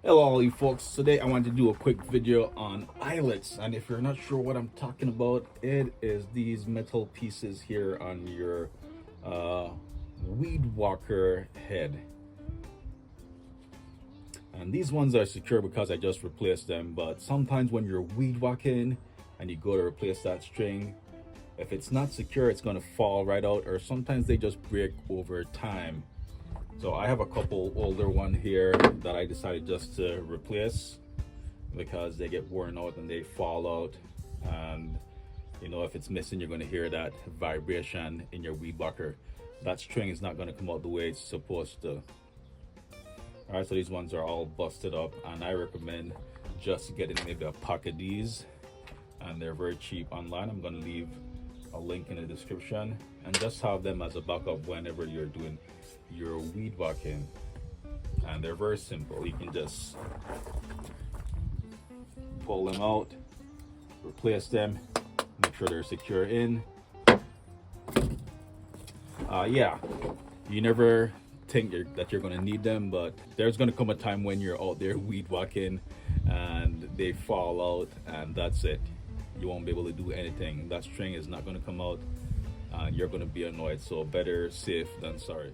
Hello all you folks, today I want to do a quick video on eyelets, and if you're not sure what I'm talking about, it is these metal pieces here on your weed whacker head. And these ones are secure because I just replaced them, but sometimes when you're weed whacking and you go to replace that string, if it's not secure it's going to fall right out, or sometimes they just break over time. So I have a couple older one here that I decided just to replace because they get worn out and they fall out, and you know, if it's missing you're going to hear that vibration in your weed whacker. That string is not going to come out the way it's supposed to. All right, so these ones are all busted up, and I recommend just getting maybe a pack of these, and they're very cheap online. I'm going to leave a link in the description, and just have them as a backup whenever you're doing your weed whacking. And they're very simple. You can just pull them out, replace them, make sure they're secure in. Yeah, you never think that you're going to need them, but there's going to come a time when you're out there weed whacking and they fall out, and that's it. You won't be able to do anything. That string is not going to come out and you're going to be annoyed. So better safe than sorry.